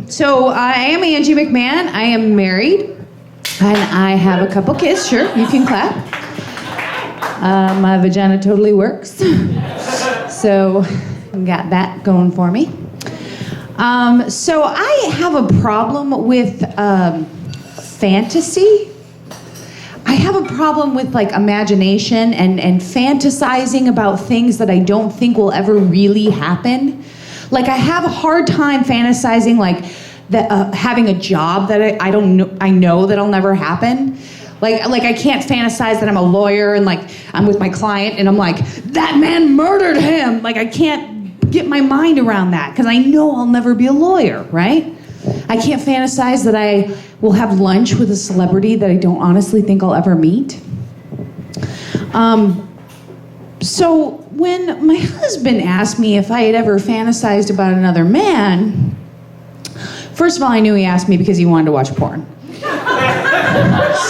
So I am Angie McMahon. I am married, and I have a couple kids. Sure, you can clap. My vagina totally works. So got that going for me. So I have a problem with fantasy. I have a problem with like imagination and fantasizing about things that I don't think will ever really happen. Like I have a hard time fantasizing like that having a job that I know that'll never happen. Like I can't fantasize that I'm a lawyer and like I'm with my client and I'm like, that man murdered him. Like I can't get my mind around that because I know I'll never be a lawyer, right? I can't fantasize that I will have lunch with a celebrity that I don't honestly think I'll ever meet. So when my husband asked me if I had ever fantasized about another man, first of all, I knew he asked me because he wanted to watch porn.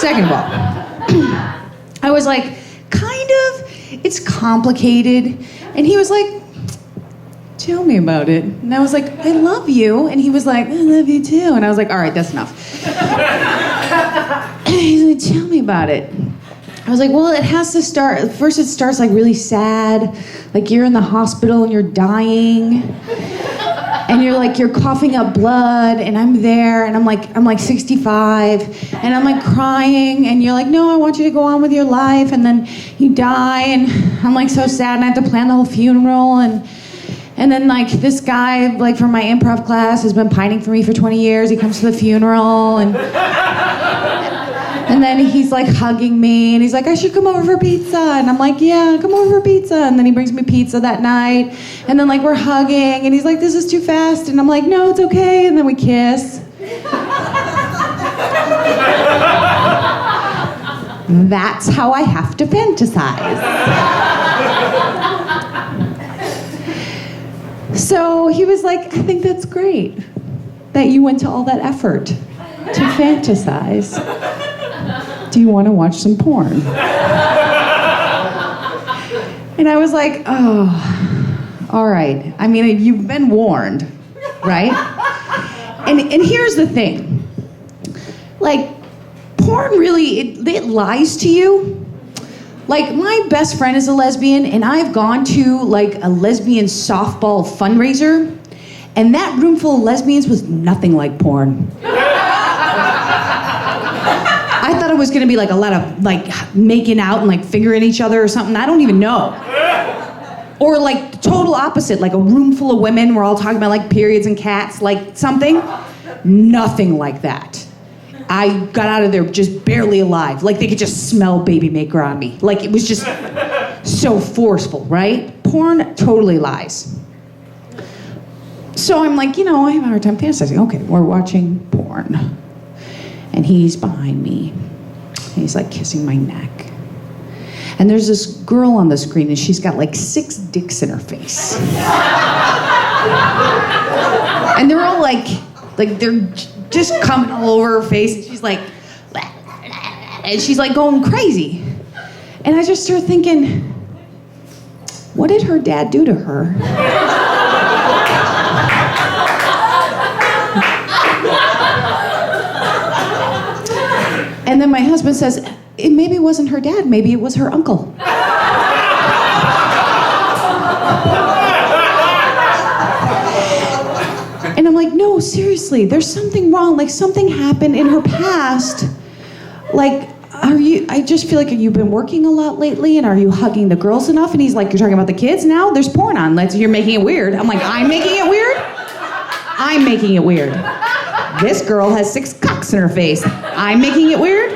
Second of all, I was like, kind of, it's complicated. And he was like, tell me about it. And I was like, I love you. And he was like, I love you too. And I was like, all right, that's enough. And he's like, tell me about it. I was like, well, it has to start, first it starts like really sad, like you're in the hospital and you're dying, and you're coughing up blood, and I'm there, and I'm like 65, and I'm like crying, and you're like, no, I want you to go on with your life, and then you die, and I'm like so sad, and I have to plan the whole funeral, and then like this guy like from my improv class has been pining for me for 20 years, he comes to the funeral, and then he's like hugging me and he's like, I should come over for pizza. And I'm like, yeah, come over for pizza. And then he brings me pizza that night. And then like we're hugging and he's like, this is too fast. And I'm like, no, it's okay. And then we kiss. That's how I have to fantasize. So he was like, I think that's great that you went to all that effort to fantasize. Do you want to watch some porn? And I was like, oh, all right. I mean, you've been warned, right? And here's the thing. Like, porn really, it lies to you. Like, my best friend is a lesbian, and I've gone to, like, a lesbian softball fundraiser, and that room full of lesbians was nothing like porn. I thought it was gonna be like a lot of like making out and like fingering each other or something. I don't even know. Or like total opposite, like a room full of women. We're all talking about like periods and cats, like something. Nothing like that. I got out of there just barely alive. Like they could just smell baby maker on me. Like it was just so forceful, right? Porn totally lies. So I'm like, I have a hard time fantasizing. Okay, we're watching porn. And he's behind me. And he's like kissing my neck. And there's this girl on the screen and she's got like 6 dicks in her face. And they're all like they're just coming all over her face. And she's like going crazy. And I just started thinking, what did her dad do to her? And then my husband says, it maybe wasn't her dad, maybe it was her uncle. And I'm like, no, seriously, there's something wrong. Like something happened in her past. Like, I just feel like you've been working a lot lately and are you hugging the girls enough? And he's like, you're talking about the kids now? There's porn on, you're making it weird. I'm like, I'm making it weird? I'm making it weird. This girl has 6 cocks in her face. I'm making it weird?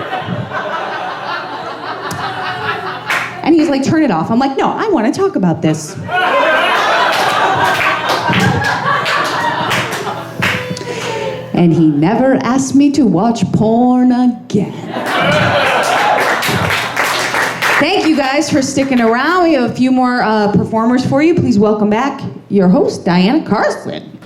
And he's like, turn it off. I'm like, no, I want to talk about this. And he never asked me to watch porn again. Thank you guys for sticking around. We have a few more performers for you. Please welcome back your host, Diana Carlson.